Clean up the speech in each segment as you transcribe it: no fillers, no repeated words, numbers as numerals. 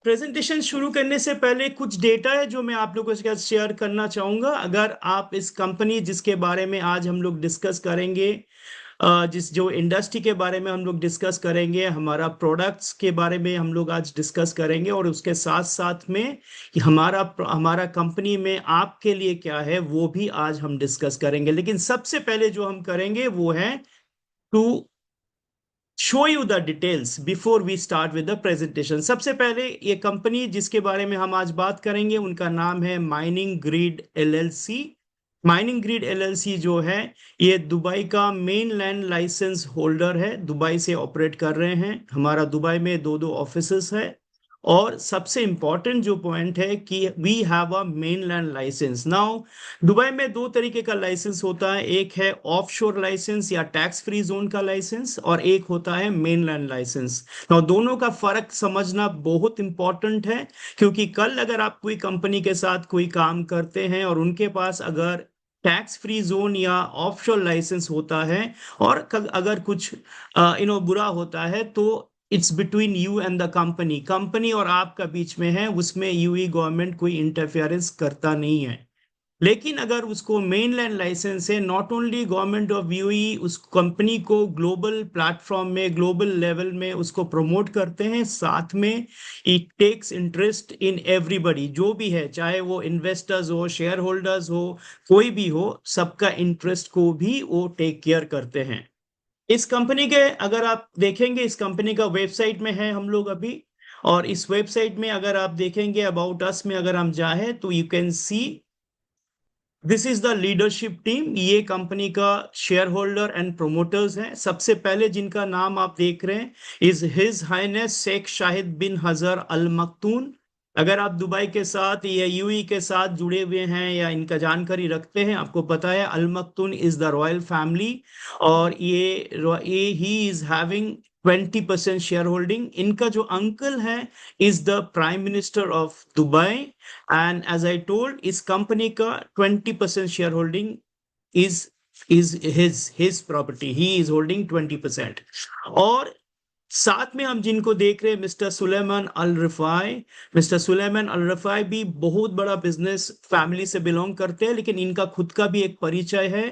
Presentation शुरू करने से पहले कुछ डेटा है जो मैं आप लोगों के साथ शेयर करना चाहूंगा। अगर आप इस कंपनी जिसके बारे में आज हम लोग डिस्कस करेंगे, जिस जो इंडस्ट्री के बारे में हम लोग डिस्कस करेंगे, हमारा प्रोडक्ट्स के बारे में हम लोग आज डिस्कस करेंगे, और उसके साथ साथ में कि हमारा हमारा कंपनी में आपके लिए क्या है वो भी आज हम डिस्कस करेंगे। लेकिन सबसे पहले जो हम करेंगे वो है to show you the details before we start with the presentation. सबसे पहले ये कंपनी जिसके बारे में हम आज बात करेंगे उनका नाम है mining grid LLC. Mining grid LLC जो है ये दुबई का मेन लैंड लाइसेंस होल्डर है, दुबई से ऑपरेट कर रहे हैं। हमारा दुबई में दो दो ऑफिसेस है, और सबसे इंपॉर्टेंट जो पॉइंट है कि we have a mainland licence. Now Dubai में दो तरीके का लाइसेंस होता है, एक है ऑफशोर लाइसेंस या टैक्स फ्री जोन का लाइसेंस, और एक होता है मेनलैंड लाइसेंस। नाउ दोनों का फर्क समझना बहुत इंपॉर्टेंट है, क्योंकि कल अगर आप कोई कंपनी के साथ कोई काम करते हैं और उनके पास अगर टैक्स फ्री जोन या ऑफशोर लाइसेंस होता है, और अगर कुछ बुरा होता है, तो it's between you and the company, company और आपका बीच में है, उसमें यूई गवर्नमेंट कोई इंटरफेरेंस करता नहीं है। लेकिन अगर उसको मेनलैंड लाइसेंस है, not only government of UAE उस कंपनी को ग्लोबल प्लेटफॉर्म में, ग्लोबल लेवल में उसको प्रमोट करते हैं, साथ में it takes interest in everybody, जो भी है, चाहे वो इन्वेस्टर्स हो, शेयर होल्डर्स हो, कोई भी हो, सबका इंटरेस्ट को भी वो टेक केयर करते हैं। इस कंपनी के अगर आप देखेंगे, इस कंपनी का वेबसाइट में है हम लोग अभी, और इस वेबसाइट में अगर आप देखेंगे अबाउट अस में अगर हम जाए तो you can see this is the leadership team. ये कंपनी का शेयर होल्डर एंड प्रोमोटर्स हैं। सबसे पहले जिनका नाम आप देख रहे हैं is his highness Sheikh Shahid bin Hajar Al मखतून। अगर आप दुबई के साथ या यूई के साथ जुड़े हुए हैं या इनका जानकारी रखते हैं, आपको पता है अल मखतून इज द रॉयल फैमिली, और ये he is having 20% share holding. इनका जो अंकल है is the prime minister of Dubai, and as I told, इस कंपनी का 20% share holding is is his property, he is holding 20%। और साथ में हम जिनको देख रहे हैं मिस्टर सुलेमान अल रिफाई। मिस्टर सुलेमान अल रिफाई भी बहुत बड़ा बिजनेस फैमिली से बिलोंग करते हैं, लेकिन इनका खुद का भी एक परिचय है।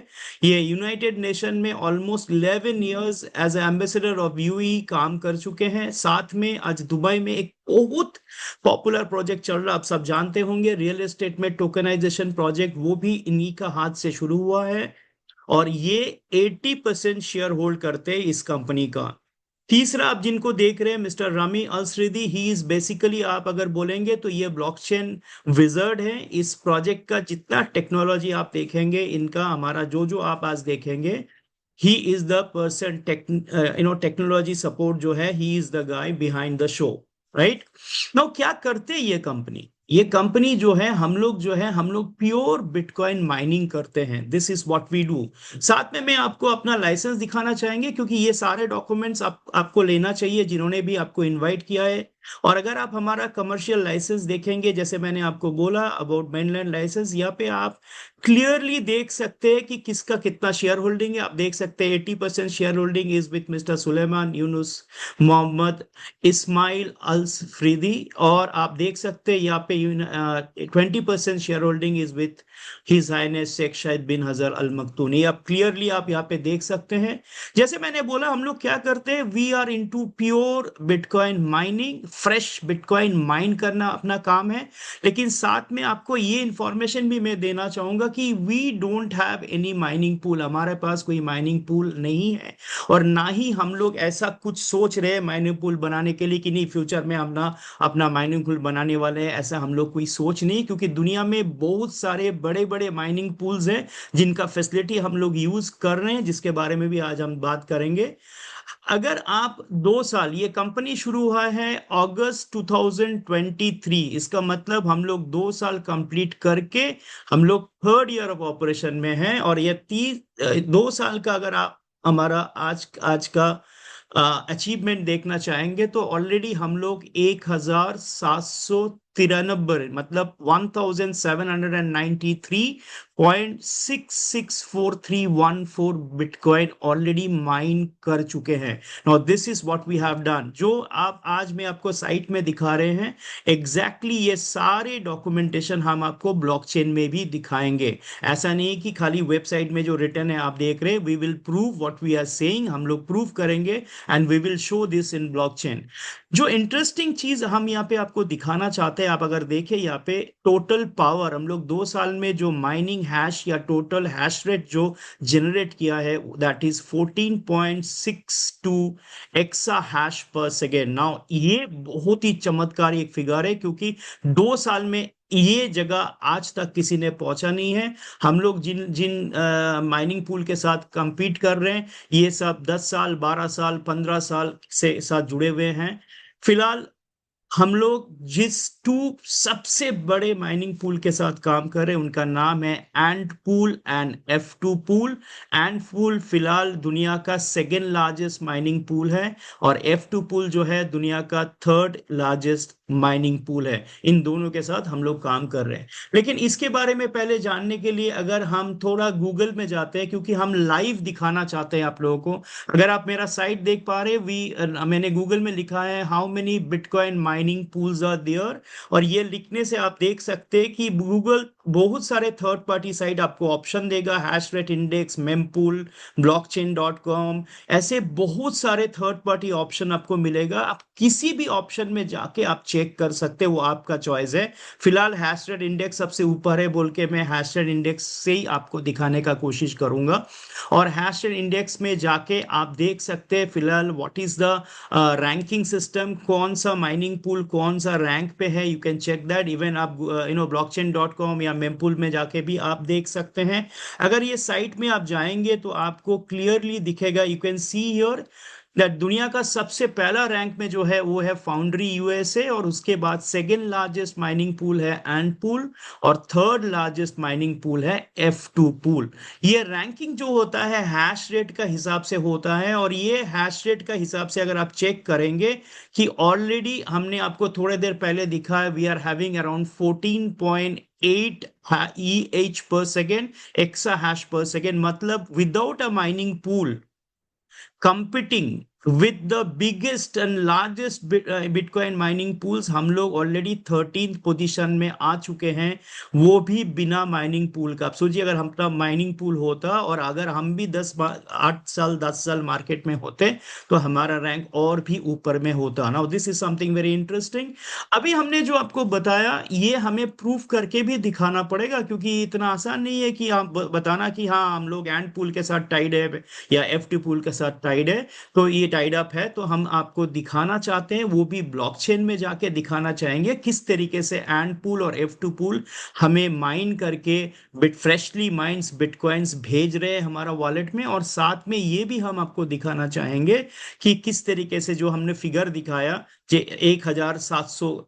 ये यूनाइटेड नेशन में almost 11 years as ambassador of UAE काम कर चुके हैं। साथ में आज दुबई में एक बहुत पॉपुलर प्रोजेक्ट चल रहा, आप सब जानते होंगे, रियल एस्टेट में टोकनाइजेशन प्रोजेक्ट, वो भी इन्हीं का हाथ से शुरू हुआ है, और ये 80% शेयर होल्ड करते हैं इस कंपनी का। तीसरा आप जिनको देख रहे हैं mister Rami Alsareedi, he is basically, आप अगर बोलेंगे तो ये ब्लॉकचेन विजर्ड है। इस प्रोजेक्ट का जितना टेक्नोलॉजी आप देखेंगे, इनका हमारा जो जो आप आज देखेंगे, he is the person technology support जो है, he is the guy behind the show, right. Now क्या करते हैं ये कंपनी? ये कंपनी जो है, हम लोग प्योर बिटकॉइन माइनिंग करते हैं। This is what we do. साथ में मैं आपको अपना लाइसेंस दिखाना चाहेंगे, क्योंकि ये सारे डॉक्यूमेंट्स आपको लेना चाहिए जिन्होंने भी आपको इनवाइट किया है। और अगर आप हमारा कमर्शियल लाइसेंस देखेंगे, जैसे मैंने आपको बोला अबाउट मेनलैंड लाइसेंस, यहाँ पे आप क्लियरली देख सकते हैं कि किसका कितना शेयर होल्डिंग है। आप देख सकते हैं 80% share holding is with mister Suleiman Younus Mohammed Ismail Al Faridi, और आप देख सकते हैं यहाँ पे 20% share holding is with his highness Sheikh Shahid bin Hajar Al मखतूनी। आप क्लियरली आप यहाँ पे देख सकते हैं। जैसे मैंने बोला, हम लोग क्या करते हैं, we are into pure bitcoin mining, fresh bitcoin mine करना अपना काम है। लेकिन साथ में आपको ये इंफॉर्मेशन भी मैं देना चाहूंगा कि we don't have any mining pool, हमारे पास कोई माइनिंग पूल नहीं है, और ना ही हम लोग ऐसा कुछ सोच रहे हैं माइनिंग पूल बनाने के लिए कि नहीं फ्यूचर में हम ना अपना माइनिंग पूल बनाने वाले हैं। ऐसा हम लोग कोई सोच नहीं, क्योंकि दुनिया में बहुत सारे बड़े बड़े माइनिंग पूल्स हैं जिनका फैसिलिटी हम लोग यूज कर रहे हैं, जिसके बारे में भी आज हम बात करेंगे। अगर आप 2 साल, ये कंपनी शुरू हुआ है अगस्त 2023, इसका मतलब हम लोग 2 साल कंप्लीट करके हम लोग थर्ड ईयर ऑफ ऑपरेशन में हैं। और ये 2 साल का अगर आप हमारा आज आज का अचीवमेंट देखना चाहेंगे, तो ऑलरेडी हम लोग तिरानबे मतलब 1793.664314 बिटकॉइन ऑलरेडी माइन कर चुके हैं। Now this is what we have done, जो आप आज मैं आपको साइट में दिखा रहे हैं एग्जैक्टली ये सारे डॉक्यूमेंटेशन हम आपको ब्लॉकचेन में भी दिखाएंगे। ऐसा नहीं कि खाली वेबसाइट में जो रिटर्न है आप देख रहे हैं, we will prove what we are saying, हम लोग प्रूव करेंगे and we will show this in blockchain. जो इंटरेस्टिंग चीज हम यहाँ पे आपको दिखाना चाहते हैं, आप अगर देखें यहाँ पे टोटल पावर हम लोग 2 साल में जो माइनिंग हैश या टोटल हैश रेट जो जनरेट किया है that is 14.62 AXA hash per second. Now ये बहुत ही चमत्कार एक फिगर है, क्योंकि 2 साल में ये जगह आज तक किसी ने पहुंचा नहीं है। हम लोग जिन जिन माइनिंग पूल के साथ compete कर रहे हैं, ये सब 10 साल 12 साल 15 साल से साथ जुड़े हुए हैं। फिलहाल हम लोग जिस टू सबसे बड़े माइनिंग पूल के साथ काम कर रहे हैं उनका नाम है Ant Pool and F2 pool. Ant Pool फिलहाल दुनिया का सेकेंड लार्जेस्ट माइनिंग पूल है, और F2 पूल जो है दुनिया का थर्ड लार्जेस्ट माइनिंग पूल है। इन दोनों के साथ हम लोग काम कर रहे हैं। लेकिन इसके बारे में पहले जानने के लिए अगर हम थोड़ा गूगल में जाते हैं, क्योंकि हम लाइव दिखाना चाहते हैं आप लोगों को। अगर आप मेरा साइट देख पा रहे हैं, मैंने गूगल में लिखा है how many bitcoin mining pools are there, और ये लिखने से आप देख सकते हैं कि गूगल बहुत सारे थर्ड पार्टी साइट आपको ऑप्शन देगा, hash rate index, mempool, blockchain.com, ऐसे बहुत सारे थर्ड पार्टी ऑप्शन आपको मिलेगा। आप किसी भी ऑप्शन में जाके आप चेक कर सकते हैं, वो आपका चॉइस है। फिलहाल हैश रेट इंडेक्स सबसे ऊपर है बोल के मैं हैश रेट इंडेक्स से ही आपको दिखाने का कोशिश करूंगा। और हैश रेट इंडेक्स में जाके आप देख सकते हैं फिलहाल what is the ranking system, कौन सा माइनिंग पूल कौन सा रैंक पे है। You can check that even आप blockchain.com या मेमपूल में जाके भी आप देख सकते हैं। अगर ये साइट में आप जाएंगे तो आपको क्लियरली दिखेगा, you can see here that दुनिया का सबसे पहला रैंक में जो है वो है फाउंड्री यूएसए, और उसके बाद सेकेंड लार्जेस्ट माइनिंग पूल है एंट पूल, और थर्ड लार्जेस्ट माइनिंग पूल है F2 पूल। ये रैंकिंग जो होता है हैश रेट का हिसाब से होता है, और ये हैश रेट का हिसाब से अगर आप चेक करेंगे कि ऑलरेडी हमने आपको थोड़े देर पहले दिखा है we are having around 14.8 EH per second, exa hash per second, मतलब without a mining pool competing with the biggest and largest Bitcoin mining pools, हम लोग ऑलरेडी 13th पोजीशन में आ चुके हैं, वो भी बिना माइनिंग पूल का। आप सोचिए अगर हमारा माइनिंग पूल होता और अगर हम भी 8 साल 10 साल मार्केट में होते तो हमारा रैंक और भी ऊपर में होता ना। This is something very interesting. अभी हमने जो आपको बताया ये हमें प्रूफ करके भी दिखाना पड़ेगा, क्योंकि इतना आसान नहीं है कि आप बताना कि हाँ हम लोग एंड पूल के साथ टाइड है या F2 पूल के साथ टाइड है, तो ये टाइड अप है। तो हम आपको दिखाना चाहते हैं, वो भी ब्लॉकचेन में जाके दिखाना चाहेंगे किस तरीके से एंड पूल और F2 पूल हमें माइन करके फ्रेशली माइंस बिटकॉइंस भेज रहे हैं हमारा वॉलेट में। और साथ में ये भी हम आपको दिखाना चाहेंगे कि किस तरीके से जो हमने फिगर दिखाया 1700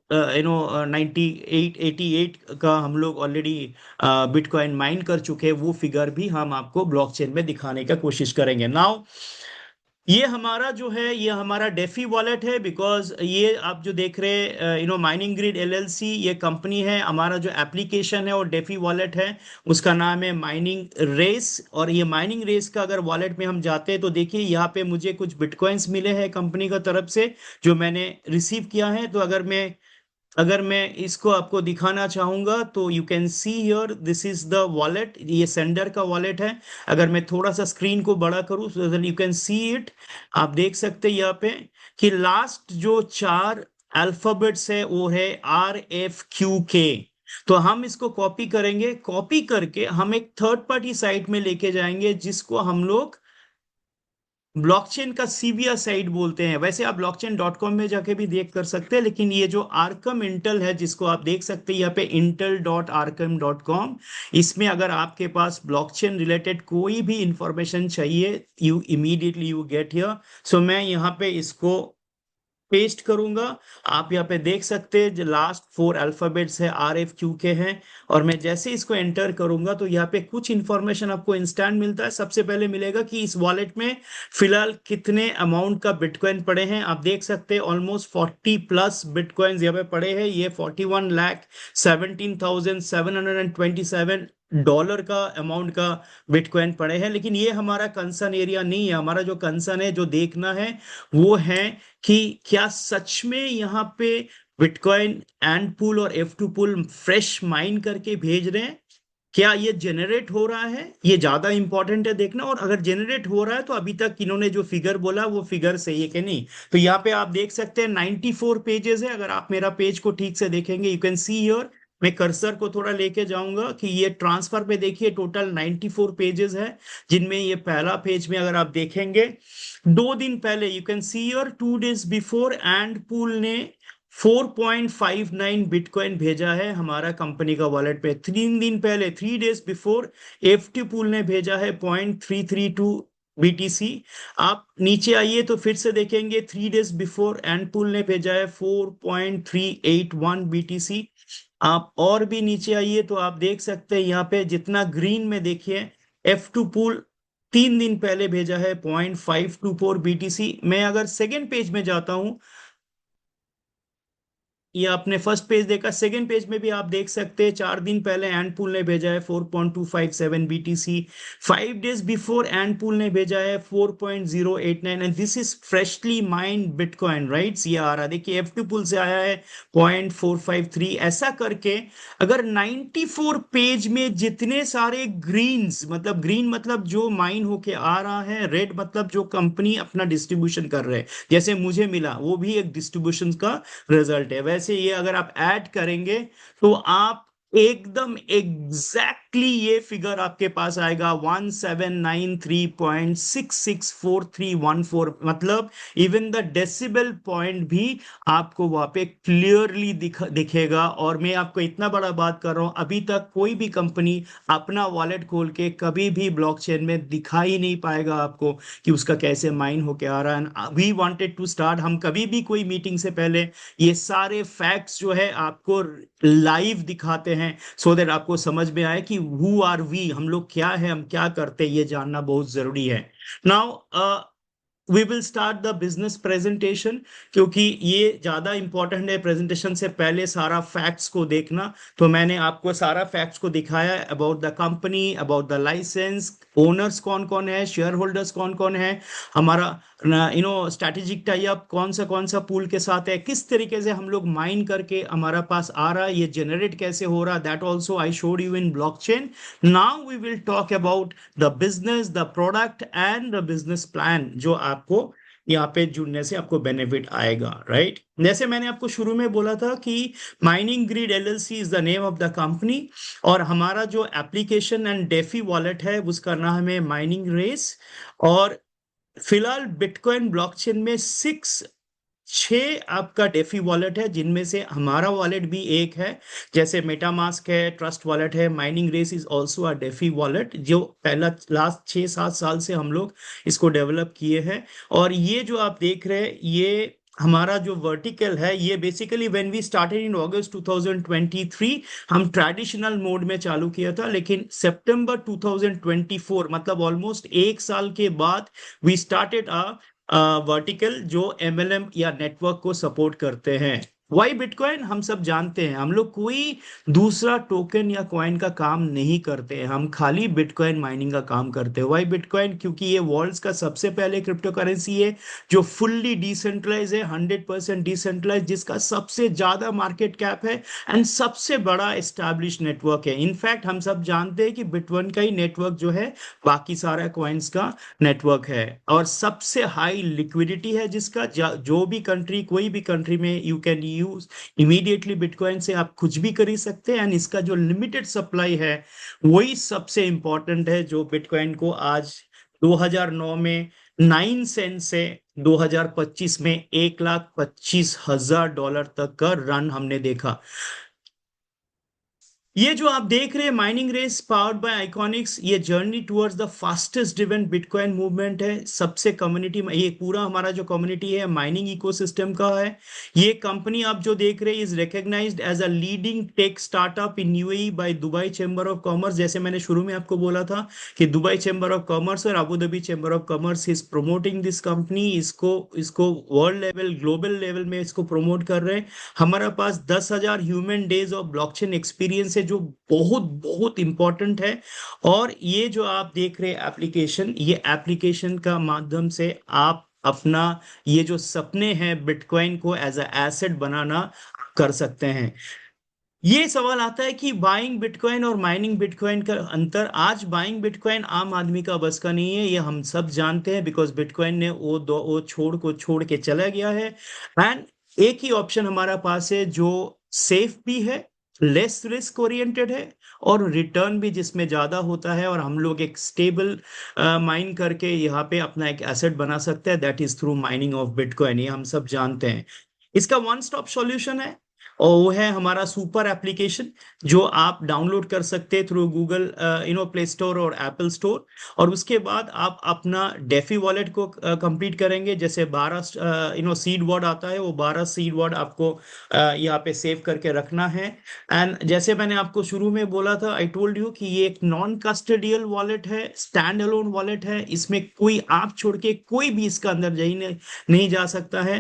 98 का हम लोग ऑलरेडी बिटकॉइन माइन कर चुके हैं, वो फिगर भी हम आपको ब्लॉकचेन में दिखाने का कोशिश करेंगे। नाउ ये हमारा जो है ये हमारा डेफी वॉलेट है, बिकॉज ये आप जो देख रहे हैं माइनिंग ग्रिड LLC ये कंपनी है। हमारा जो एप्लीकेशन है और डेफी वॉलेट है उसका नाम है माइनिंग रेस। और ये माइनिंग रेस का अगर वॉलेट में हम जाते हैं तो देखिए यहाँ पे मुझे कुछ बिटकॉइंस मिले हैं कंपनी का तरफ से जो मैंने रिसीव किया है। तो अगर मैं इसको आपको दिखाना चाहूंगा तो you can see here this is the wallet, ये सेंडर का वॉलेट है। अगर मैं थोड़ा सा स्क्रीन को बड़ा करूं so then you can see it, आप देख सकते हैं यहाँ पे कि लास्ट जो 4 अल्फाबेट्स है वो है RFQK। तो हम इसको कॉपी करेंगे, कॉपी करके हम एक थर्ड पार्टी साइट में लेके जाएंगे जिसको हम लोग ब्लॉकचेन का सीविया साइट बोलते हैं। वैसे आप blockchain.com में जाके भी देख कर सकते हैं, लेकिन ये जो आर्कम इंटेल है जिसको आप देख सकते हैं यहाँ पे intel.arcam.com, इसमें अगर आपके पास ब्लॉकचेन रिलेटेड कोई भी इंफॉर्मेशन चाहिए you immediately you get here. So मैं यहाँ पे इसको पेस्ट करूंगा। आप यहाँ पे देख सकते हैं जो लास्ट फोर अल्फाबेट्स है RFQ के हैं। और मैं जैसे इसको एंटर करूंगा तो यहाँ पे कुछ इंफॉर्मेशन आपको इंस्टेंट मिलता है। सबसे पहले मिलेगा कि इस वॉलेट में फिलहाल कितने अमाउंट का बिटकॉइन पड़े हैं। आप देख सकते हैं ऑलमोस्ट 40+ बिटकॉइन यहाँ पे पड़े हैं। ये 41,17,727 डॉलर का अमाउंट का बिटकॉइन पड़े हैं। लेकिन ये हमारा कंसर्न एरिया नहीं है। हमारा जो कंसर्न है, जो देखना है, वो है कि क्या सच में यहाँ पे बिटकॉइन एंड पूल और F2 पूल फ्रेश माइन करके भेज रहे हैं। क्या ये जेनरेट हो रहा है, ये ज्यादा इंपॉर्टेंट है देखना। और अगर जेनरेट हो रहा है तो अभी तक इन्होंने जो फिगर बोला वो फिगर सही है कि नहीं। तो यहाँ पे आप देख सकते हैं 94 पेजेस है। अगर आप मेरा पेज को ठीक से देखेंगे, यू कैन सी हियर, मैं कर्सर को थोड़ा लेके जाऊंगा कि ये ट्रांसफर पे देखिए टोटल 94 पेजेस है। जिनमें ये पहला पेज में अगर आप देखेंगे, 2 दिन पहले you can see your 2 days before and pool ने 4.59 बिटकॉइन भेजा है हमारा कंपनी का वॉलेट पे। 3 दिन पहले, 3 days बिफोर, FT पूल ने भेजा है 0.332 BTC। आप नीचे आइए तो फिर से देखेंगे 3 days बिफोर एंड पूल ने भेजा है 4.381 BTC। आप और भी नीचे आइए तो आप देख सकते हैं यहाँ पे जितना ग्रीन में देखिए, F2 पूल 3 दिन पहले भेजा है 0.524 BTC। मैं अगर सेकेंड पेज में जाता हूं, ये आपने फर्स्ट पेज देखा, सेकंड पेज में भी आप देख सकते हैं 4 दिन पहले एंड पूल ने भेजा है 4.257 BTC। 5 days before and pool ने भेजा है 4.089। And this is freshly mind bitcoin rights. ये आ रहा देखिए F2 पूल से आया है 0.453। ऐसा करके अगर 94 पेज में जितने सारे ग्रीन्स, मतलब ग्रीन मतलब जो माइन होके आ रहा है, रेड मतलब जो कंपनी अपना डिस्ट्रीब्यूशन कर रहे हैं, जैसे मुझे मिला वो भी एक डिस्ट्रीब्यूशन का रिजल्ट है। वैसे ये अगर आप ऐड करेंगे तो आप एकदम एग्जैक्टली ये फिगर आपके पास आएगा 1793.664314। मतलब इवन द डेसिबल पॉइंट भी आपको वहां पे क्लियरली दिखेगा। और मैं आपको इतना बड़ा बात कर रहा हूं, अभी तक कोई भी कंपनी अपना वॉलेट खोल के कभी भी ब्लॉकचेन में दिखा ही नहीं पाएगा आपको कि उसका कैसे माइन होके आ रहा है। वी वांटेड टू स्टार्ट, हम कभी भी कोई मीटिंग से पहले ये सारे फैक्ट्स जो है आपको लाइव दिखाते हैं, सो दैट आपको समझ में आए कि हु आर वी, हम लोग क्या है, हम क्या करते हैं, ये जानना बहुत जरूरी है। Now we will start the business presentation, क्योंकि ये ज्यादा इंपॉर्टेंट है प्रेजेंटेशन से पहले सारा फैक्ट्स को देखना। तो मैंने आपको सारा फैक्ट्स को दिखाया about the company, about the licence, owners कौन कौन है, शेयर होल्डर्स कौन कौन है, हमारा स्ट्रैटेजिक टाई अप कौन सा पूल के साथ है, किस तरीके से हम लोग माइन करके हमारा पास आ रहा है, ये जनरेट कैसे हो रहा है, that also I showed you in blockchain. Now we will talk about the business, the product and the business plan, जो आपको यहाँ पे जुड़ने से आपको बेनिफिट आएगा, राइट। जैसे मैंने आपको शुरू में बोला था कि mining grid LLC is the name of the company. और हमारा जो एप्लीकेशन एंड डेफी वॉलेट है उसका नाम है माइनिंग रेस। और फिलहाल बिटकॉइन ब्लॉकचेन में 6 आपका डेफी वॉलेट है, जिनमें से हमारा वॉलेट भी एक है। जैसे मेटामास्क है, ट्रस्ट वॉलेट है, mining race is also a DeFi wallet, जो पहला लास्ट 6-7 साल से हम लोग इसको डेवलप किए हैं। और ये जो आप देख रहे हैं, ये हमारा जो वर्टिकल है, ये basically when we started in August 2023, हम ट्रेडिशनल मोड में चालू किया था। लेकिन सितंबर 2024, मतलब ऑलमोस्ट 1 साल के बाद, वी स्टार्टेड वर्टिकल जो MLM या नेटवर्क को सपोर्ट करते हैं। वाई बिटकॉइन, हम सब जानते हैं, हम लोग कोई दूसरा टोकन या कॉइन का काम नहीं करते हैं, हम खाली बिटकॉइन माइनिंग का काम करते हैं। वाई बिटकॉइन, क्योंकि ये वर्ल्ड का सबसे पहले क्रिप्टो करेंसी है जो फुल्ली डिसेंट्रलाइज है, 100% डिसेंट्रलाइज, जिसका सबसे ज्यादा मार्केट कैप है एंड सबसे बड़ा एस्टैब्लिश नेटवर्क है। इनफैक्ट हम सब जानते हैं कि बिटकॉइन का ही नेटवर्क जो है बाकी सारा कॉइन्स का नेटवर्क है। और सबसे हाई लिक्विडिटी है जिसका, जो भी कंट्री, कोई भी कंट्री में you can use immediately bitcoin से आप कुछ भी खरीद सकते हैं। एंड इसका जो लिमिटेड सप्लाई है वही सबसे इंपॉर्टेंट है, जो बिटकॉइन को आज 2009 में 9 सेंट से 2025 में 1,25,000 डॉलर तक का रन हमने देखा। ये जो आप देख रहे हैं mining race powered by Iconics, ये journey towards the fastest driven bitcoin movement है। सबसे कम्युनिटी में ये पूरा हमारा जो कम्युनिटी है माइनिंग इकोसिस्टम का है। ये कंपनी आप जो देख रहे हैं is recognised as a leading tech startup in UAE by Dubai chamber of commerce. जैसे मैंने शुरू में आपको बोला था कि दुबई चैम्बर ऑफ कॉमर्स और Abu Dhabi chamber of commerce is promoting this company. इसको इसको वर्ल्ड लेवल ग्लोबल लेवल में इसको प्रमोट कर रहे हैं। हमारे पास 10,000 human days of blockchain experience है जो बहुत बहुत इंपॉर्टेंट है। और ये जो आप देख रहे हैं एप्लीकेशन, ये एप्लीकेशन का माध्यम से आप अपना ये जो सपने हैं बिटकॉइन को एज अ एसेट बनाना कर सकते हैं। ये सवाल आता है कि बाइंग बिटकॉइन और माइनिंग बिटकॉइन का अंतर। आज बाइंग बिटकॉइन आम आदमी का बस का नहीं है, ये हम सब जानते हैं, बिकॉज बिटकॉइन ने वो छोड़ के चला गया है। एंड एक ही ऑप्शन हमारा पास है जो सेफ भी है, लेस रिस्क ओरिएंटेड है, और रिटर्न भी जिसमें ज्यादा होता है, और हम लोग एक स्टेबल माइन करके यहाँ पे अपना एक एसेट बना सकते हैं, that is through mining of bitcoin. ये हम सब जानते हैं। इसका वन स्टॉप सॉल्यूशन है, और वो है हमारा सुपर एप्लीकेशन जो आप डाउनलोड कर सकते हैं थ्रू गूगल प्ले स्टोर और एप्पल स्टोर। और उसके बाद आप अपना डेफी वॉलेट को कंप्लीट करेंगे। जैसे 12 सीड वर्ड आता है, वो 12 सीड वर्ड आपको यहाँ पे सेव करके रखना है। एंड जैसे मैंने आपको शुरू में बोला था, आई टोल्ड यू कि ये एक नॉन कस्टोडियल वॉलेट है, स्टैंड अलोन वॉलेट है। इसमें कोई आप छोड़ के कोई भी इसका अंदर नहीं जा सकता है।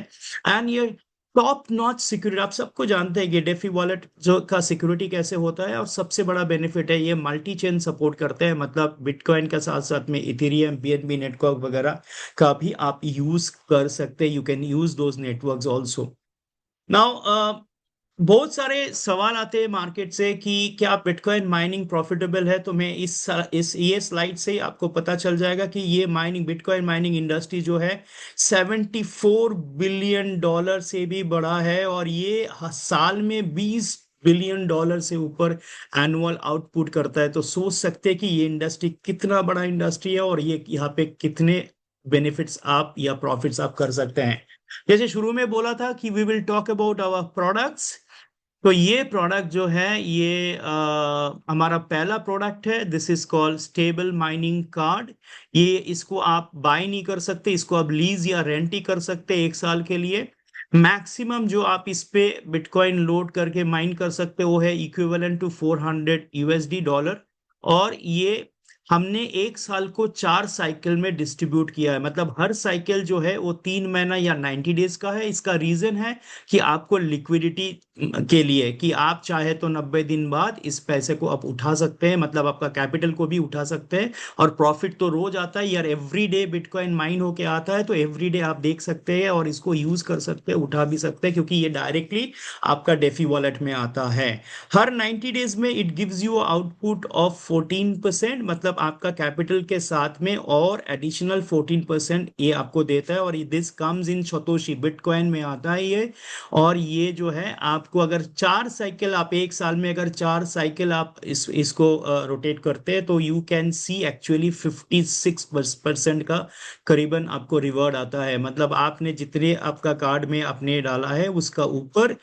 एंड ये टॉप नॉच सिक्योरिटी, आप सबको जानते हैं कि डेफी वॉलेट जो का सिक्योरिटी कैसे होता है। और सबसे बड़ा बेनिफिट है ये मल्टी चेन सपोर्ट करते हैं, मतलब बिटकॉइन के साथ साथ में इथेरियम बीएनबी नेटवर्क वगैरह का भी आप यूज कर सकते हैं। You can use those networks also. Now बहुत सारे सवाल आते हैं मार्केट से कि क्या बिटकॉइन माइनिंग प्रॉफिटेबल है। तो मैं इस ये स्लाइड से ही आपको पता चल जाएगा कि ये माइनिंग बिटकॉइन माइनिंग इंडस्ट्री जो है 74 बिलियन डॉलर से भी बड़ा है, और ये साल में 20 बिलियन डॉलर से ऊपर एनुअल आउटपुट करता है। तो सोच सकते हैं कि ये इंडस्ट्री कितना बड़ा इंडस्ट्री है, और ये यहाँ पे कितने बेनिफिट्स आप या प्रॉफिट्स आप कर सकते हैं। जैसे शुरू में बोला था कि we will talk about our products. तो ये प्रोडक्ट जो है ये हमारा पहला प्रोडक्ट है। This is called stable mining card. ये इसको आप बाय नहीं कर सकते, इसको आप लीज या रेंट ही कर सकते हैं 1 साल के लिए। मैक्सिमम जो आप इस पे बिटकॉइन लोड करके माइन कर सकते हो वो है इक्विवेलेंट टू 400 USD डॉलर। और ये हमने 1 साल को 4 साइकिल में डिस्ट्रीब्यूट किया है, मतलब हर साइकिल जो है वो 3 महीना या 90 डेज का है। इसका रीजन है कि आपको लिक्विडिटी के लिए, कि आप चाहे तो 90 दिन बाद इस पैसे को आप उठा सकते हैं, मतलब आपका कैपिटल को भी उठा सकते हैं। और प्रॉफिट तो रोज आता है यार, एवरी डे बिटकॉइन माइन होके आता है, तो एवरी डे आप देख सकते हैं और इसको यूज कर सकते हैं, उठा भी सकते हैं, क्योंकि ये डायरेक्टली आपका डेफी वॉलेट में आता है। हर 90 डेज में it gives you output of 14%, मतलब आपका कैपिटल के साथ में और एडिशनल 14% ये आपको देता है। और this comes in Satoshi, bitcoin में आता है ये। और ये जो है आपको अगर 4 साइकिल आप 1 साल में अगर 4 साइकिल आप इसको रोटेट करते हैं, तो यू कैन सी एक्चुअली 56% का करीबन आपको रिवॉर्ड आता है। मतलब आपने जितने आपका कार्ड में आपने डाला है उसका ऊपर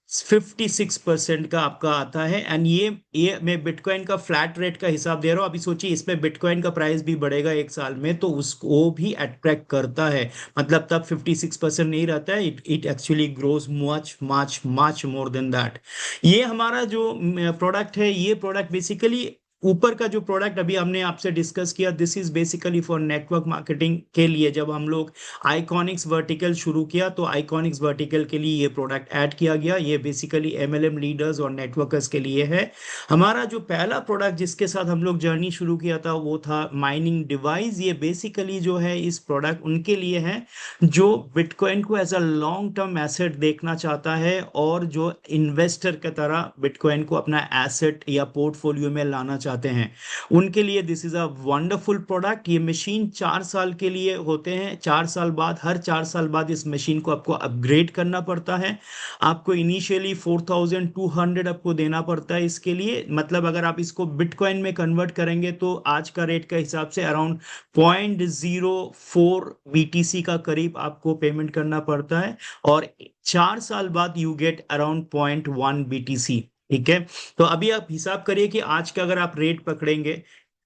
56% का आपका आता है। एंड ये मैं बिटकॉइन का फ्लैट रेट का हिसाब दे रहा हूँ। अभी सोचिए इसमें बिटकॉइन का प्राइस भी बढ़ेगा 1 साल में, तो उसको भी अट्रैक्ट करता है। मतलब तब 56% नहीं रहता है, it it actually grows much much much more than that. ये हमारा जो प्रोडक्ट है, ये प्रोडक्ट बेसिकली ऊपर का जो प्रोडक्ट अभी हमने आपसे डिस्कस किया, this is basically for network marketing के लिए। जब हम लोग आइकॉनिक्स वर्टिकल शुरू किया तो आइकॉनिक्स वर्टिकल के लिए ये प्रोडक्ट ऐड किया गया। ये बेसिकली एमएलएम लीडर्स और नेटवर्कर्स के लिए है। हमारा जो पहला प्रोडक्ट जिसके साथ हम लोग जर्नी शुरू किया था वो था माइनिंग डिवाइस। ये बेसिकली जो है इस प्रोडक्ट उनके लिए है जो बिटकॉइन को as a long term asset देखना चाहता है, और जो इन्वेस्टर की तरह बिटकॉइन को अपना एसेट या पोर्टफोलियो में लाना चाहते हैं, उनके लिए this is a wonderful product. ये मशीन 4 साल के लिए होते हैं। 4 साल बाद, हर 4 साल बाद इस मशीन को आपको अपग्रेड करना पड़ता है। आपको इनिशियली 4200 आपको देना पड़ता है इसके लिए। मतलब अगर आप इसको बिटकॉइन में कन्वर्ट करेंगे तो आज का रेट का हिसाब से अराउंड 0.04 BTC का करीब आपको पेमेंट करना पड़ता है। और 4 साल बाद यू गेट अराउंड 0.1 BTC। ठीक है। तो अभी आप हिसाब करिए कि आज का अगर आप रेट पकड़ेंगे,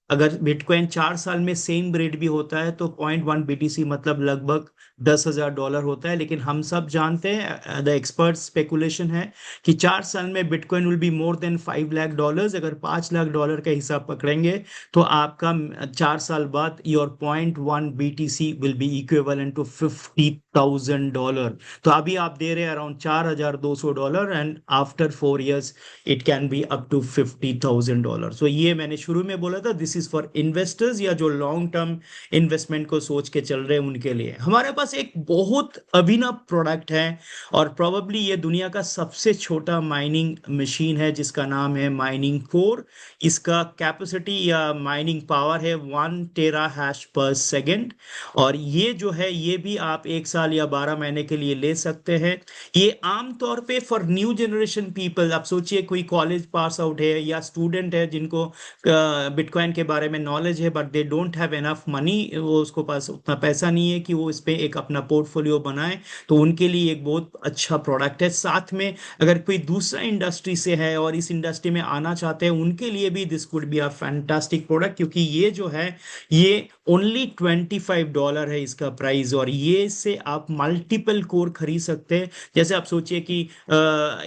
अगर बिटकॉइन 4 साल में सेम रेट भी होता है तो 0.1 BTC मतलब लगभग $10,000 होता है। लेकिन हम सब जानते हैं, द एक्सपर्ट स्पेकुलेशन है कि 4 साल में bitcoin will be more than $5 lakh. अगर $5 लाख का हिसाब पकड़ेंगे तो आपका 4 साल बाद your 0.1 BTC will be equivalent to $50,000। तो अभी आप दे रहे हैं around $4,200, and after 4 years it can be up to $50,000। So ये मैंने शुरू में बोला था, दिस इज फॉर इन्वेस्टर्स या जो लॉन्ग टर्म इन्वेस्टमेंट को सोच के चल रहे हैं उनके लिए। हमारे पास एक बहुत अभिनव प्रोडक्ट है, और प्रोबेबली ये दुनिया का सबसे छोटा माइनिंग मशीन है जिसका नाम है माइनिंग कोर। इसका कैपेसिटी या माइनिंग पावर है 1 टेरा हैश पर सेकेंड। और ये जो है ये भी आप 1 साल या 12 महीने के लिए ले सकते हैं। ये आमतौर पे फॉर न्यू जनरेशन पीपल, आप सोचिए कोई कॉलेज पास आउट है या स्टूडेंट है जिनको बिटकॉइन के बारे में नॉलेज है but they don't have enough money, वो उसको पास उतना पैसा नहीं है कि वो इस पे एक अपना पोर्टफोलियो बनाए, तो उनके लिए एक बहुत अच्छा प्रोडक्ट है। साथ में अगर कोई दूसरा इंडस्ट्री से है और इस इंडस्ट्री में आना चाहते हैं उनके लिए भी this could be a fantastic product, क्योंकि ये जो है ये ओनली $25 है इसका प्राइस, और ये से आप मल्टीपल कोर खरीद सकते हैं। जैसे आप सोचिए कि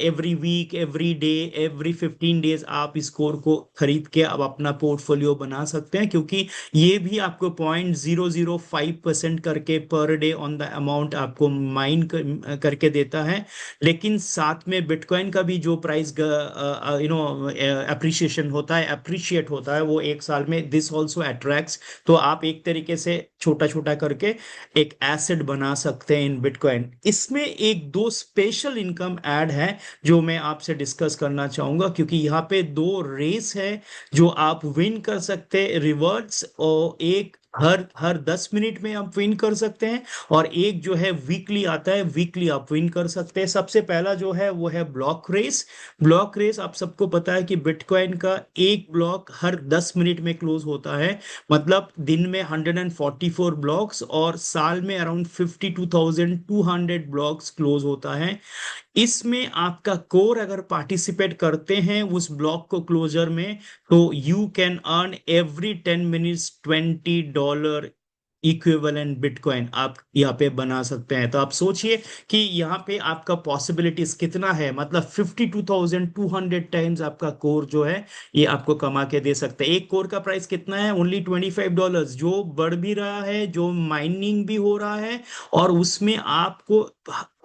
every week, every day, every 15 days आप इस कोर को खरीद के अब अपना पोर्टफोलियो बना सकते हैं, क्योंकि ये भी आपको 0.005% करके per day on the amount आपको माइन करके देता है। लेकिन साथ में बिटकॉइन का भी जो प्राइस अप्रिशिएशन होता है, अप्रिशिएट होता है, वो 1 साल में दिस ऑल्सो अट्रैक्ट्स। तो आप एक तरीके से छोटा छोटा करके एक एसेट बना सकते हैं इन बिटकॉइन। इसमें एक दो स्पेशल इनकम ऐड है जो मैं आपसे डिस्कस करना चाहूंगा, क्योंकि यहाँ पे दो रेस है जो आप विन कर सकते हैं रिवर्ट्स, और एक हर हर 10 मिनट में आप विन कर सकते हैं, और एक जो है वीकली आता है, वीकली आप विन कर सकते हैं। सबसे पहला जो है वो है ब्लॉक रेस। ब्लॉक रेस आप सबको पता है कि बिटकॉइन का एक ब्लॉक हर 10 मिनट में क्लोज होता है, मतलब दिन में 144 ब्लॉक्स और साल में अराउंड 52,200 ब्लॉक्स क्लोज होता है। इसमें आपका कोर अगर पार्टिसिपेट करते हैं उस ब्लॉक को क्लोजर में, तो you can earn every 10 minutes $20 equivalent bitcoin आप यहाँ पे बना सकते हैं। तो आप सोचिए कि यहाँ पे आपका पॉसिबिलिटीज कितना है, मतलब 52,200 टाइम्स आपका कोर जो है ये आपको कमा के दे सकते हैं। एक कोर का प्राइस कितना है? ओनली $25, जो बढ़ भी रहा है, जो माइनिंग भी हो रहा है, और उसमें आपको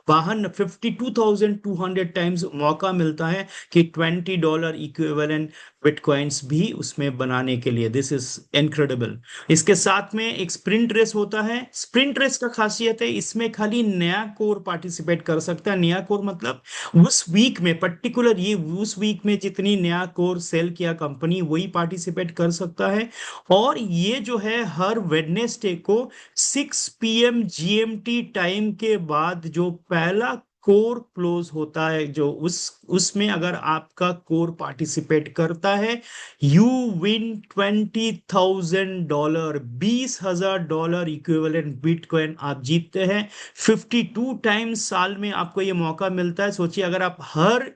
वाहन 52,200 टाइम्स मौका मिलता है कि $20 इक्विवेलेंट बिटकॉइंस भी उसमें बनाने के लिए। This is incredible. इसके साथ में एक स्प्रिंट रेस होता है। स्प्रिंट रेस का खासियत है इसमें खाली नया कोर पार्टिसिपेट कर सकता है। नया कोर मतलब उस वीक में पर्टिकुलर, ये उस वीक में जितनी नया कोर सेल किया कंपनी वही पार्टिसिपेट कर सकता है। और ये जो है हर वेडनेसडे को 6 PM GMT टाइम के बाद जो पहला कोर क्लोज होता है, जो उसमें अगर आपका कोर पार्टिसिपेट करता है, यू विन $20,000, $20,000 इक्विवेलेंट बिटकॉइन आप जीतते हैं। 52 टाइम्स साल में आपको ये मौका मिलता है। सोचिए अगर आप हर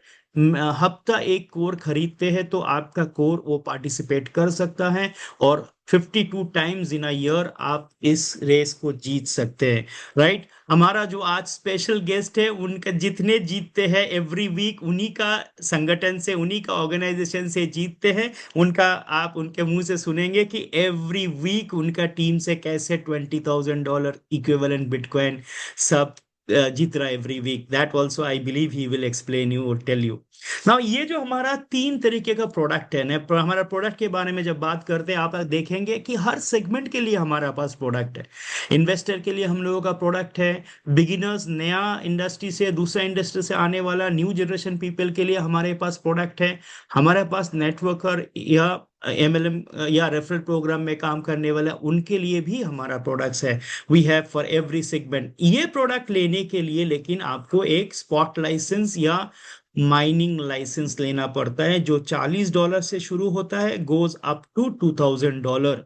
हफ्ता एक कोर खरीदते हैं तो आपका कोर वो पार्टिसिपेट कर सकता है, और 52 टाइम्स इन अ ईयर आप इस रेस को जीत सकते हैं। राइट। हमारा जो आज स्पेशल गेस्ट है उनका जितने जीतते हैं एवरी वीक, उन्हीं का संगठन से, उन्हीं का ऑर्गेनाइजेशन से जीतते हैं। उनका आप उनके मुंह से सुनेंगे कि एवरी वीक उनका टीम से कैसे $20,000 इक्विवेलेंट बिटकॉइन सब जीत रहा है every week. That also I believe he will explain you और टेल यू। नाउ ये जो हमारा 3 तरीके का प्रोडक्ट है ना, हमारा प्रोडक्ट के बारे में जब बात करते हैं आप देखेंगे कि हर सेगमेंट के लिए हमारे पास प्रोडक्ट है। इन्वेस्टर के लिए हम लोगों का प्रोडक्ट है, बिगिनर्स, नया इंडस्ट्री से, दूसरा इंडस्ट्री से आने वाला न्यू जनरेशन पीपल के लिए हमारे पास प्रोडक्ट है, हमारे पास नेटवर्कर या MLM या रेफरल प्रोग्राम में काम करने वाला उनके लिए भी हमारा प्रोडक्ट्स है। We have for every segment. ये प्रोडक्ट लेने के लिए लेकिन आपको एक स्पॉट लाइसेंस या माइनिंग लाइसेंस लेना पड़ता है, जो $40 से शुरू होता है, गोज अप टू $2,000।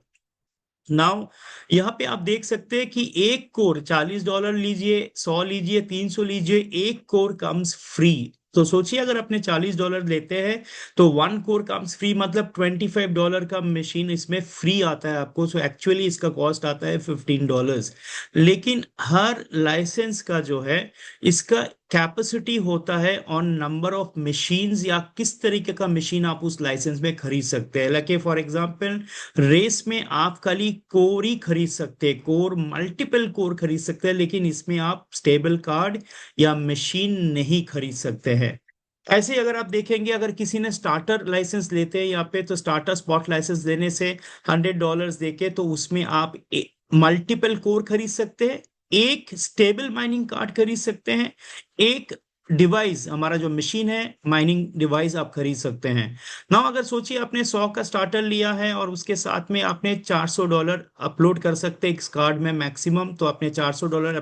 नाउ यहाँ पे आप देख सकते हैं कि एक कोर $40 लीजिए, 100 लीजिए, 300 लीजिए, एक कोर कम्स फ्री। तो सोचिए अगर अपने $40 लेते हैं तो 1 कोर कम्स फ्री, मतलब $25 का मशीन इसमें फ्री आता है आपको। सो एक्चुअली इसका कॉस्ट आता है $15। लेकिन हर लाइसेंस का जो है, इसका कैपेसिटी होता है ऑन नंबर ऑफ मशीन्स, या किस तरीके का मशीन आप उस लाइसेंस में खरीद सकते हैं। लाइक फॉर एग्जांपल, रेस में आप खाली कोर ही खरीद सकते हैं, कोर मल्टीपल कोर खरीद सकते हैं, लेकिन इसमें आप स्टेबल कार्ड या मशीन नहीं खरीद सकते हैं। ऐसे ही अगर आप देखेंगे, अगर किसी ने स्टार्टर लाइसेंस लेते हैं यहाँ पे, तो स्टार्टर स्पॉट लाइसेंस लेने से $100 देके तो उसमें आप मल्टीपल कोर खरीद सकते हैं, एक स्टेबल माइनिंग कार्ड खरीद सकते हैं, एक डिवाइस, हमारा जो मशीन है माइनिंग डिवाइस आप खरीद सकते हैं। ना अगर सोचिए आपने 100 का स्टार्टर लिया है और उसके साथ में आपने $400 अपलोड कर सकते हैं इस कार्ड में मैक्सिमम, तो आपने $400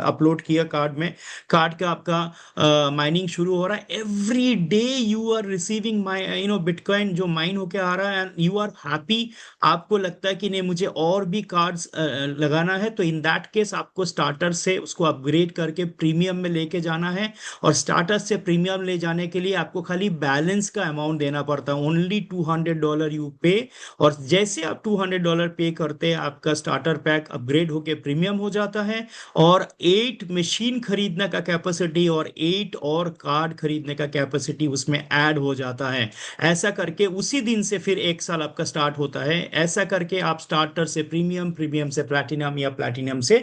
अपलोड किया कार्ड में, कार्ड का आपका माइनिंग शुरू हो रहा है। Every day you are receiving my bitcoin जो माइन होके आ रहा है, एंड यू आर हैप्पी। आपको लगता है कि नहीं मुझे और भी कार्ड्स लगाना है, तो इन दैट केस आपको स्टार्टर से उसको अपग्रेड करके प्रीमियम में लेके जाना है। और स्टार्टर से प्रीमियम ले जाने के लिए आपको खाली बैलेंस का अमाउंट देना पड़ता है, ओनली $200 यू पे। और जैसे आप $200 पे करते हैं, आपका स्टार्टर पैक अपग्रेड होके प्रीमियम हो जाता है, और 8 मशीन खरीदने का कैपेसिटी और 8 और कार्ड खरीदने का कैपेसिटी उसमें ऐड हो जाता है। ऐसा करके उसी दिन से फिर 1 साल आपका स्टार्ट होता है। ऐसा करके आप स्टार्टर से प्रीमियम, प्रीमियम से प्लैटिनम, या प्लैटिनम से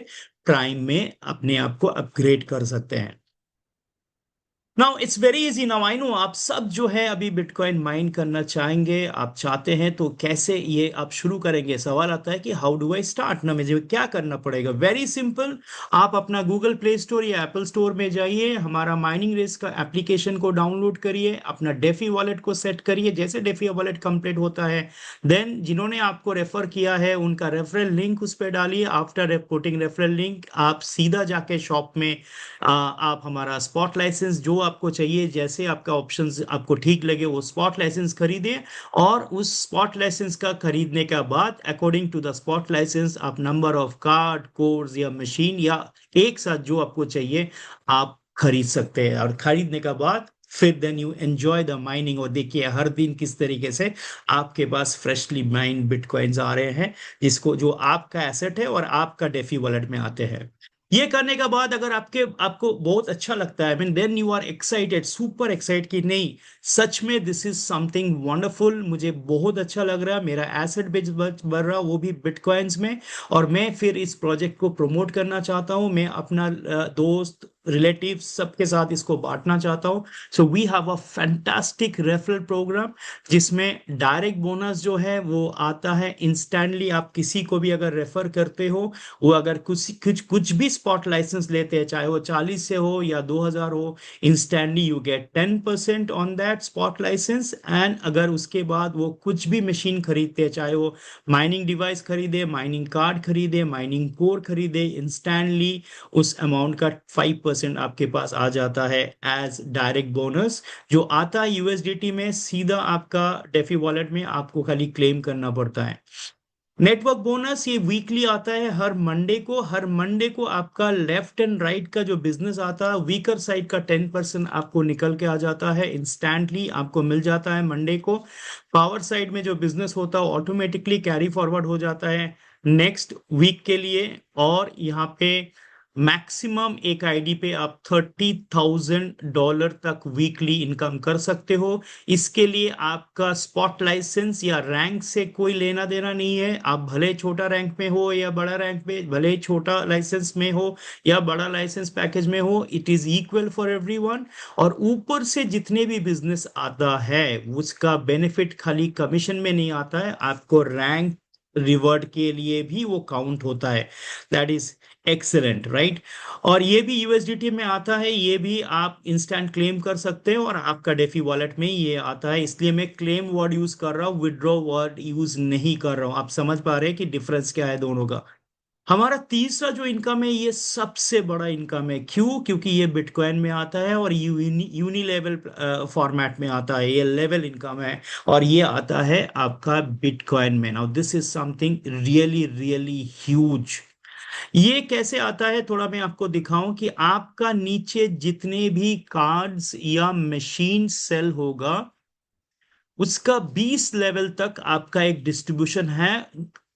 प्राइम में अपने आप को अपग्रेड कर सकते हैं। Now it's very easy. Now I know आप सब जो है अभी बिटकॉइन माइन करना चाहेंगे, आप चाहते हैं तो कैसे ये आप शुरू करेंगे। सवाल आता है कि हाउ डू आई स्टार्ट, ना मुझे क्या करना पड़ेगा। वेरी सिंपल, आप अपना गूगल प्ले स्टोर या एप्पल स्टोर में जाइए, हमारा माइनिंग रेस का एप्लीकेशन को डाउनलोड करिए, अपना डेफी वॉलेट को सेट करिए। जैसे डेफी वॉलेट कंप्लीट होता है, देन जिन्होंने आपको रेफर किया है उनका रेफरल लिंक उस पर डालिए। आफ्टर पुटिंग रेफरल लिंक, आप सीधा जाके शॉप में आप हमारा स्पॉट लाइसेंस जो आपको चाहिए, जैसे आपका ऑप्शंस आपको ठीक लगे वो स्पॉट लाइसेंस खरीदिए। और उस स्पॉट लाइसेंस का खरीदने के बाद according to the spot licence आप नंबर ऑफ कार्ड, कोर्स या मशीन, या एक साथ जो आपको चाहिए आप खरीद सकते हैं। और खरीदने के बाद फिर then you enjoy the mining. और देखिए हर दिन किस तरीके से आपके पास फ्रेशली माइंड बिटकॉइंस आ रहे हैं, जिसको जो आपका एसेट है और आपका डेफी वॉलेट में आते हैं। ये करने के बाद अगर आपको बहुत अच्छा लगता है, mean then you are excited, super excited कि नहीं सच में दिस इज समथिंग वंडरफुल, मुझे बहुत अच्छा लग रहा है, मेरा एसेट बेच बढ़ रहा, वो भी बिटकॉइंस में। और मैं फिर इस प्रोजेक्ट को प्रमोट करना चाहता हूँ, मैं अपना दोस्त, रिलेटिव्स सबके साथ इसको बांटना चाहता हूँ। So we have a fantastic referral programme, जिसमें डायरेक्ट बोनस जो है वो आता है इंस्टेंटली। आप किसी को भी अगर रेफर करते हो, वो अगर कुछ कुछ कुछ भी स्पॉट लाइसेंस लेते हैं, चाहे वो 40 से हो या 2000 हो, instantly you get 10% on that spot licence. And अगर उसके बाद वो कुछ भी मशीन खरीदते हैं, चाहे वो माइनिंग डिवाइस खरीदे, माइनिंग कार्ड खरीदे, माइनिंग कोर खरीदे, इंस्टेंटली उस अमाउंट का 5% आपके पास आ जाता है एज डायरेक्ट बोनस, जो आता है यूएसडीटी में सीधा आपका डेफी वॉलेट में, आपको खाली क्लेम करना पड़ता है। नेटवर्क बोनस ये वीकली आता है हर मंडे को। हर मंडे को आपका लेफ्ट एंड राइट का जो बिजनेस आता है, वीकर साइड का 10% आपको निकल के आ जाता है, इंस्टेंटली आपको मिल जाता है मंडे को। पावर साइड में जो बिजनेस होता है ऑटोमेटिकली कैरी फॉरवर्ड हो जाता है नेक्स्ट वीक के लिए। और यहाँ पे मैक्सिमम एक आईडी पे आप $30,000 तक वीकली इनकम कर सकते हो। इसके लिए आपका स्पॉट लाइसेंस या रैंक से कोई लेना देना नहीं है। आप भले छोटा रैंक में हो या बड़ा रैंक में, भले छोटा लाइसेंस में हो या बड़ा लाइसेंस पैकेज में हो, it is equal for everyone. और ऊपर से जितने भी बिजनेस आता है उसका बेनिफिट खाली कमीशन में नहीं आता है, आपको रैंक रिवॉर्ड के लिए भी वो काउंट होता है। That is excellent, right. और ये भी यूएसडीटी में आता है, ये भी आप इंस्टेंट क्लेम कर सकते हैं, और आपका डेफी वॉलेट में ये आता है। इसलिए मैं क्लेम वर्ड यूज कर रहा हूँ, विड्रॉ वर्ड यूज नहीं कर रहा हूँ। आप समझ पा रहे हैं कि डिफरेंस क्या है दोनों का। हमारा तीसरा जो इनकम है ये सबसे बड़ा इनकम है। क्यों? क्योंकि ये बिटकॉइन में आता है और यूनी लेवल फॉर्मेट में आता है, ये लेवल इनकम है। और ये आता है आपका बिटकॉइन में। Now this is something really really huge. ये कैसे आता है, थोड़ा मैं आपको दिखाऊं कि आपका नीचे जितने भी कार्ड्स या मशीन सेल होगा उसका 20 लेवल तक आपका एक डिस्ट्रीब्यूशन है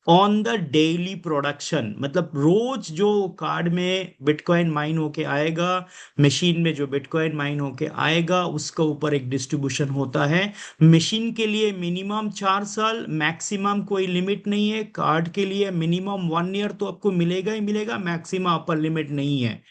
ऑन द डेली प्रोडक्शन। मतलब रोज जो कार्ड में बिटकॉइन माइन होके आएगा, मशीन में जो बिटकॉइन माइन होके आएगा, उसका ऊपर एक डिस्ट्रीब्यूशन होता है। मशीन के लिए मिनिमम 4 साल, मैक्सिमम कोई लिमिट नहीं है। कार्ड के लिए मिनिमम 1 ईयर तो आपको मिलेगा ही मिलेगा, मैक्सिमम अपर लिमिट नहीं है।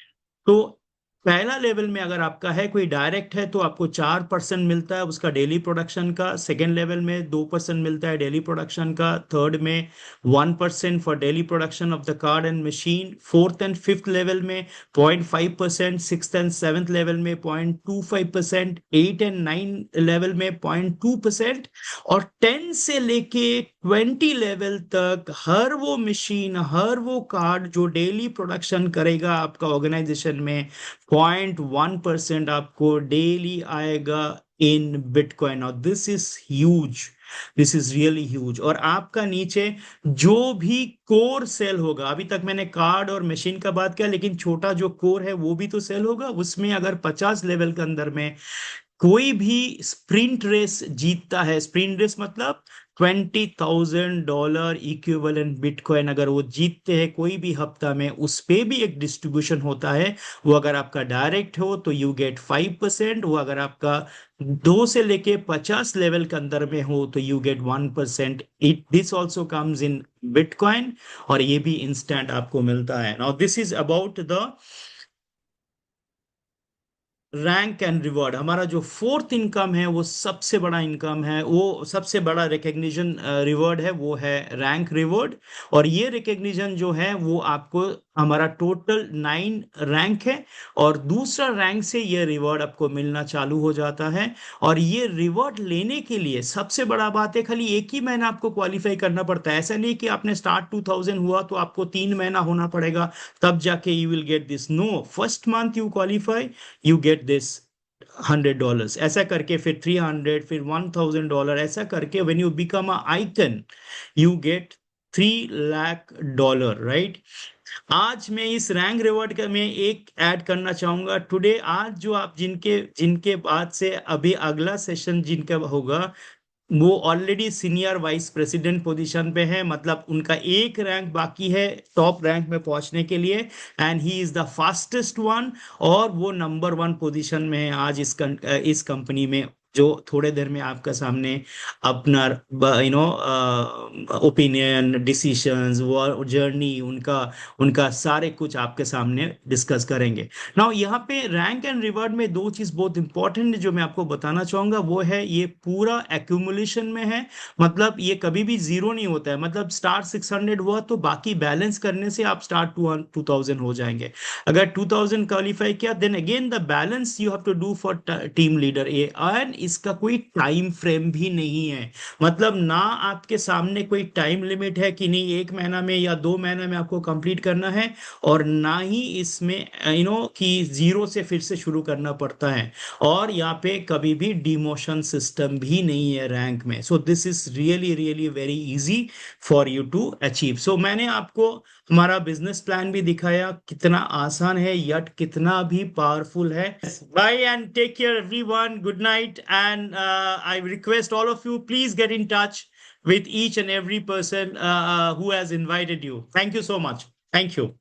तो पहला लेवल में अगर आपका है कोई डायरेक्ट है तो आपको 4% मिलता है उसका डेली प्रोडक्शन का। सेकेंड लेवल में 2% मिलता है डेली प्रोडक्शन का। थर्ड में 1% for daily production of the card and machine. Fourth and fifth level में 0.5%। सिक्स एंड सेवेंथ लेवल में 0.25%। एट एंड नाइन लेवल में 0.2%। और 10 से लेके 20 लेवल तक हर वो मशीन, हर वो कार्ड जो डेली प्रोडक्शन करेगा आपका ऑर्गेनाइजेशन में, 0.1% आपको डेली आएगा इन बिटकॉइन। और this is huge, this is really huge. और आपका नीचे जो भी कोर सेल होगा, अभी तक मैंने कार्ड और मशीन का बात किया, लेकिन छोटा जो कोर है वो भी तो सेल होगा। उसमें अगर 50 लेवल के अंदर में कोई भी स्प्रिंट रेस जीतता है, स्प्रिंट रेस मतलब $20,000 इक्विवेलेंट बिटकॉइन अगर वो जीतते हैं कोई भी हफ्ता में, उस पे भी एक डिस्ट्रीब्यूशन होता है। वो अगर आपका डायरेक्ट हो तो यू गेट 5%। वो अगर आपका 2 से लेके 50 लेवल के अंदर में हो तो you get 1%। It this also comes in bitcoin, और ये भी इंस्टेंट आपको मिलता है। Now this is about the rank and reward. हमारा जो फोर्थ इनकम है वो सबसे बड़ा इनकम है, वो सबसे बड़ा रिकग्निशन रिवॉर्ड है, वो है रैंक रिवॉर्ड। और ये रिकग्निशन जो है वो आपको, हमारा टोटल 9 रैंक है, और दूसरा रैंक से ये रिवॉर्ड आपको मिलना चालू हो जाता है। और ये रिवॉर्ड लेने के लिए सबसे बड़ा बात है, खाली एक ही महीना आपको क्वालिफाई करना पड़ता है। ऐसा नहीं कि आपने स्टार्ट 2000 हुआ तो आपको 3 महीना होना पड़ेगा तब जाके you will get this. No, first month you qualify, you get this $100। ऐसा करके फिर 300, फिर $1,000, ऐसा करके when you become a icon you get $3 lakh, right. आज मैं इस रैंक रिवॉर्ड का मैं एक ऐड करना चाहूंगा टुडे। आज जो आप जिनके जिनके बाद से अभी अगला सेशन जिनका होगा, वो already senior vice president position पे है, मतलब उनका एक रैंक बाकी है टॉप रैंक में पहुंचने के लिए, and he is the fastest one. और वो नंबर 1 पोजीशन में है आज इस कंपनी में, जो थोड़े देर में आपका सामने अपना ओपिनियन, डिसीशंस, वो जर्नी, उनका उनका सारे कुछ आपके सामने डिस्कस करेंगे। नाउ यहाँ पे रैंक एंड रिवॉर्ड में दो चीज बहुत इंपॉर्टेंट जो मैं आपको बताना चाहूंगा, वो है ये पूरा एक्यूमुलेशन में है। मतलब ये कभी भी जीरो नहीं होता है। मतलब स्टार्ट 600 हुआ तो बाकी बैलेंस करने से आप स्टार्ट 2000 हो जाएंगे। अगर 2000 क्वालिफाई किया, then again the balance you have to do for team leader A. And इसका कोई टाइम फ्रेम भी नहीं है। मतलब ना आपके सामने कोई टाइम लिमिट है कि नहीं 1 महीना में या 2 महीना में आपको कंप्लीट करना है, और ना ही इसमें कि जीरो से फिर से शुरू करना पड़ता है। और यहाँ पे कभी भी डिमोशन सिस्टम भी नहीं है रैंक में। So this is really really very easy for you to achieve. So मैंने आपको हमारा बिजनेस प्लान भी दिखाया, कितना आसान है यट कितना भी पावरफुल है। Bye and take care everyone, good night, and I request all of you, please get in touch with each and every person who has invited you. Thank you so much. Thank you.